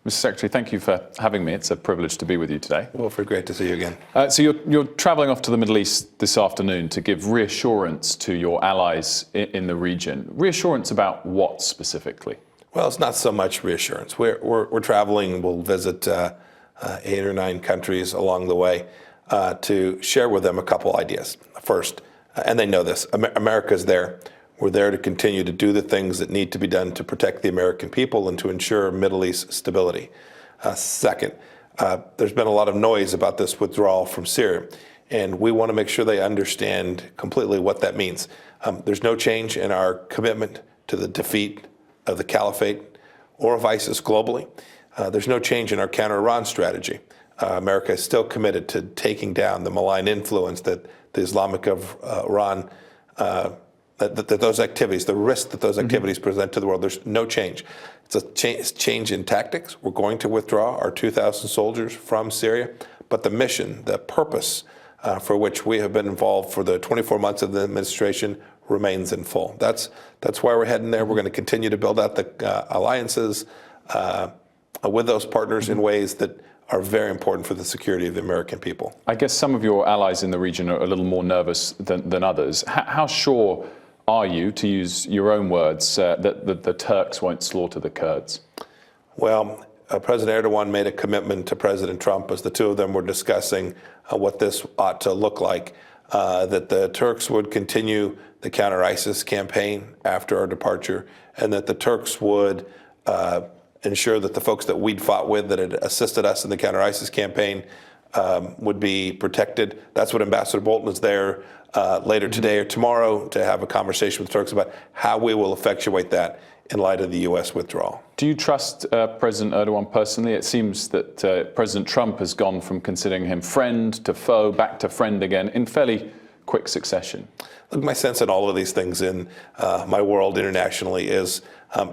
Mr. Secretary, thank you for having me. It's a privilege to be with you today. Wilfred, great to see you again. So you're travelling off to the Middle East this afternoon to give reassurance to your allies in the region. Reassurance about what specifically? Well, it's not so much reassurance. We're traveling. We'll visit 8 or 9 countries along the way to share with them a couple ideas. First, and they know this, America's there. We're there to continue to do the things that need to be done to protect the American people and to ensure Middle East stability. Second, there's been a lot of noise about this withdrawal from Syria, and we want to make sure they understand completely what that means. There's no change in our commitment to the defeat of the caliphate or of ISIS globally. There's no change in our counter-Iran strategy. America is still committed to taking down the malign influence that the Islamic of Iran that those activities, the risk that those activities present to the world, there's no change. It's a change in tactics. We're going to withdraw our 2,000 soldiers from Syria, but the mission, the purpose for which we have been involved for the 24 months of the administration remains in full. That's why we're heading there. We're going to continue to build out the alliances with those partners in ways that are very important for the security of the American people. I guess some of your allies in the region are a little more nervous than others. How sure are you, to use your own words, that the Turks won't slaughter the Kurds? Well, President Erdogan made a commitment to President Trump as the two of them were discussing what this ought to look like, that the Turks would continue the counter-ISIS campaign after our departure, and that the Turks would ensure that the folks that we'd fought with that had assisted us in the counter-ISIS campaign would be protected. That's what Ambassador Bolton is there later today or tomorrow to have a conversation with the Turks about how we will effectuate that in light of the U.S. withdrawal. Do you trust President Erdogan personally? It seems that President Trump has gone from considering him friend to foe, back to friend again, in fairly quick succession. Look, my sense in all of these things in my world internationally is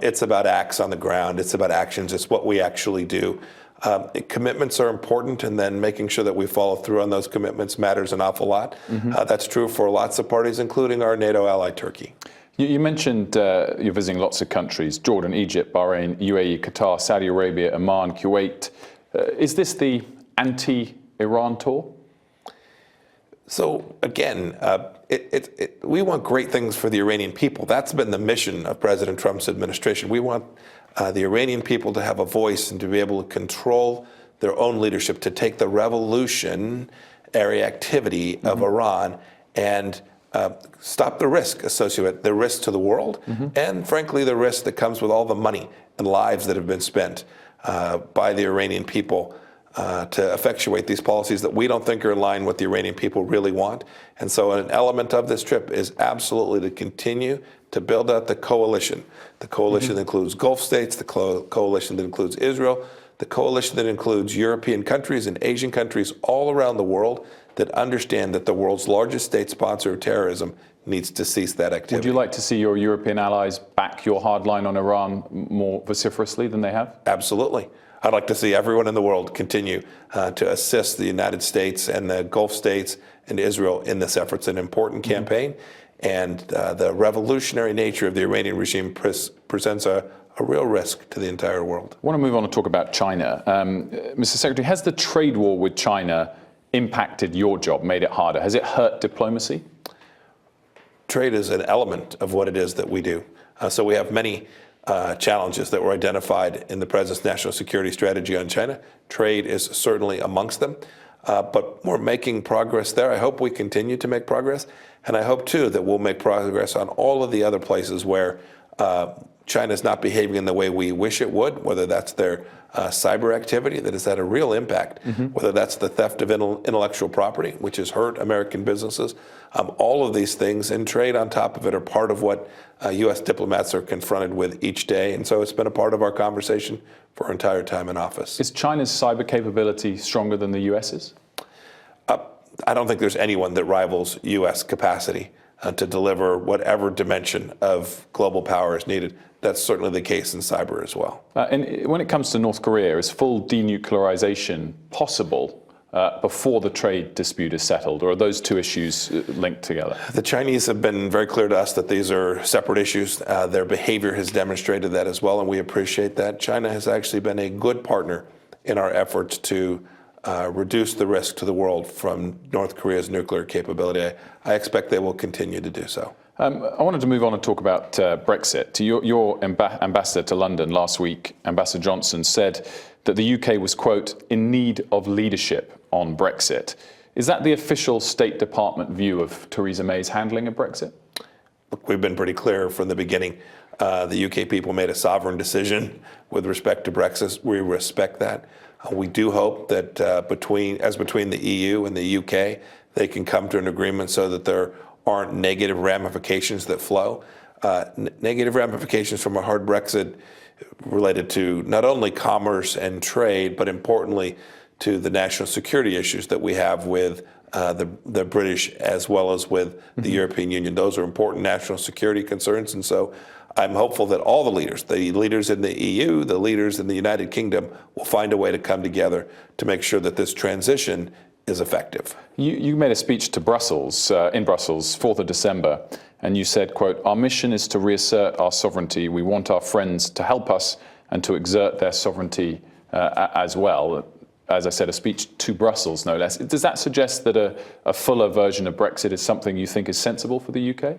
it's about acts on the ground. It's about actions. It's what we actually do. Commitments are important, and then making sure that we follow through on those commitments matters an awful lot. That's true for lots of parties, including our NATO ally, Turkey. You mentioned you're visiting lots of countries: Jordan, Egypt, Bahrain, UAE, Qatar, Saudi Arabia, Oman, Kuwait. Is this the anti-Iran tour? So again, we want great things for the Iranian people. That's been the mission of President Trump's administration. We want the Iranian people to have a voice and to be able to control their own leadership, to take the revolutionary activity of Iran and stop the risk associated, the risk to the world, and frankly, the risk that comes with all the money and lives that have been spent by the Iranian people to effectuate these policies that we don't think are in line with the Iranian people really want. And so an element of this trip is absolutely to continue to build out the coalition that includes Gulf states, the coalition that includes Israel, the coalition that includes European countries and Asian countries all around the world that understand that the world's largest state sponsor of terrorism needs to cease that activity. Would you like to see your European allies back your hard line on Iran more vociferously than they have? Absolutely. I'd like to see everyone in the world continue to assist the United States and the Gulf states and Israel in this effort. It's an important campaign, and the revolutionary nature of the Iranian regime presents a real risk to the entire world. I want to move on and talk about China. Mr. Secretary, has the trade war with China impacted your job, made it harder? Has it hurt diplomacy? Trade is an element of what it is that we do. So we have many challenges that were identified in the President's national security strategy on China. Trade is certainly amongst them, but we're making progress there. I hope we continue to make progress, and I hope, too, that we'll make progress on all of the other places where China is not behaving in the way we wish it would, whether that's their cyber activity that has had a real impact, whether that's the theft of intellectual property, which has hurt American businesses. All of these things, and trade on top of it, are part of what U.S. diplomats are confronted with each day. And so it's been a part of our conversation for our entire time in office. Is China's cyber capability stronger than the U.S.'s? I don't think there's anyone that rivals U.S. capacity to deliver whatever dimension of global power is needed. That's certainly the case in cyber as well. And when it comes to North Korea, is full denuclearization possible before the trade dispute is settled, or are those two issues linked together? The Chinese have been very clear to us that these are separate issues. Their behavior has demonstrated that as well, and we appreciate that. China has actually been a good partner in our efforts to reduce the risk to the world from North Korea's nuclear capability. I expect they will continue to do so. I wanted to move on and talk about Brexit. Your ambassador to London last week, Ambassador Johnson, said that the UK was, quote, in need of leadership on Brexit. Is that the official State Department view of Theresa May's handling of Brexit? Look, we've been pretty clear from the beginning. The UK people made a sovereign decision with respect to Brexit. We respect that. We do hope that between the EU and the UK, they can come to an agreement so that there aren't negative ramifications that flow. Negative ramifications from a hard Brexit related to not only commerce and trade, but importantly to the national security issues that we have with the British as well as with the European Union. Those are important national security concerns. And so I'm hopeful that all the leaders in the EU, the leaders in the United Kingdom, will find a way to come together to make sure that this transition is effective. You made a speech to Brussels, in Brussels, 4th of December, and you said, quote, our mission is to reassert our sovereignty. We want our friends to help us and to exert their sovereignty as well. As I said, a speech to Brussels, no less. Does that suggest that a fuller version of Brexit is something you think is sensible for the UK?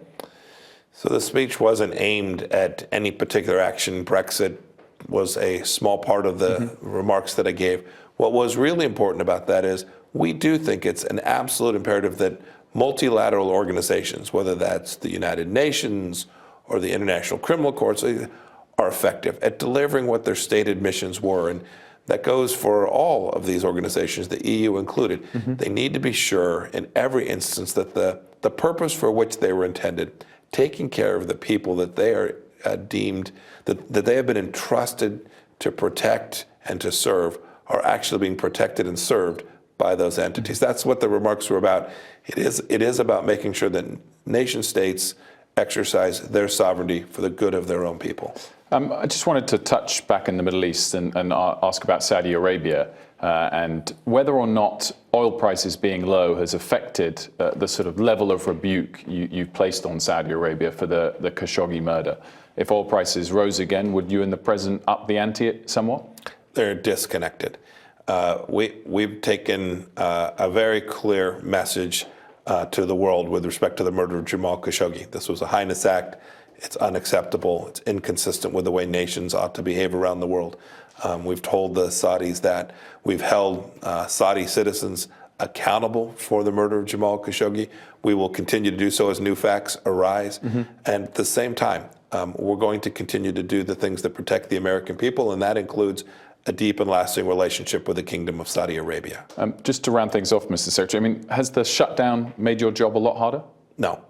So the speech wasn't aimed at any particular action. Brexit was a small part of the remarks that I gave. What was really important about that is we do think it's an absolute imperative that multilateral organizations, whether that's the United Nations or the International Criminal Courts, are effective at delivering what their stated missions were. And that goes for all of these organizations, the EU included. They need to be sure in every instance that the purpose for which they were intended, taking care of the people that they are deemed, that they have been entrusted to protect and to serve, are actually being protected and served by those entities. That's what the remarks were about. It is about making sure that nation states exercise their sovereignty for the good of their own people. I just wanted to touch back in the Middle East and ask about Saudi Arabia and whether or not oil prices being low has affected the sort of level of rebuke you've placed on Saudi Arabia for the Khashoggi murder. If oil prices rose again, would you and the president up the ante somewhat? They're disconnected. We've taken a very clear message to the world with respect to the murder of Jamal Khashoggi. This was a heinous act. It's unacceptable. It's inconsistent with the way nations ought to behave around the world. We've told the Saudis that. We've held Saudi citizens accountable for the murder of Jamal Khashoggi. We will continue to do so as new facts arise. And at the same time, we're going to continue to do the things that protect the American people, and that includes a deep and lasting relationship with the Kingdom of Saudi Arabia. Just to round things off, Mr. Secretary, I mean, has the shutdown made your job a lot harder? No.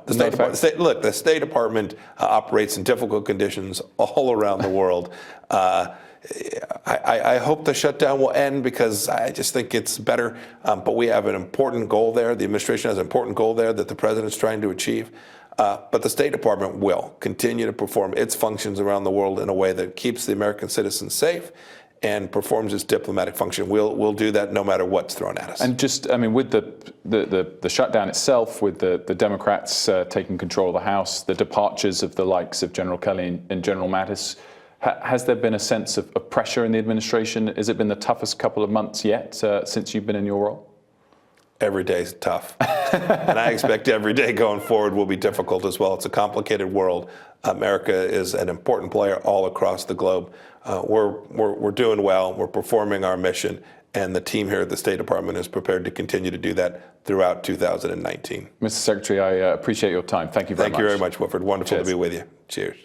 The State Department operates in difficult conditions all around the world. I hope the shutdown will end because I just think it's better. But we have an important goal there. The administration has an important goal there that the president's trying to achieve. But the State Department will continue to perform its functions around the world in a way that keeps the American citizens safe and performs its diplomatic function. We'll do that no matter what's thrown at us. And just, I mean, with the shutdown itself, with the Democrats taking control of the House, the departures of the likes of General Kelly and General Mattis, has there been a sense of pressure in the administration? Has it been the toughest couple of months yet since you've been in your role? Every day is tough. And I expect every day going forward will be difficult as well. It's a complicated world. America is an important player all across the globe. We're doing well. We're performing our mission. And the team here at the State Department is prepared to continue to do that throughout 2019. Mr. Secretary, I appreciate your time. Thank you very much. Thank you very much, Wilfred. Wonderful to be with you. Cheers.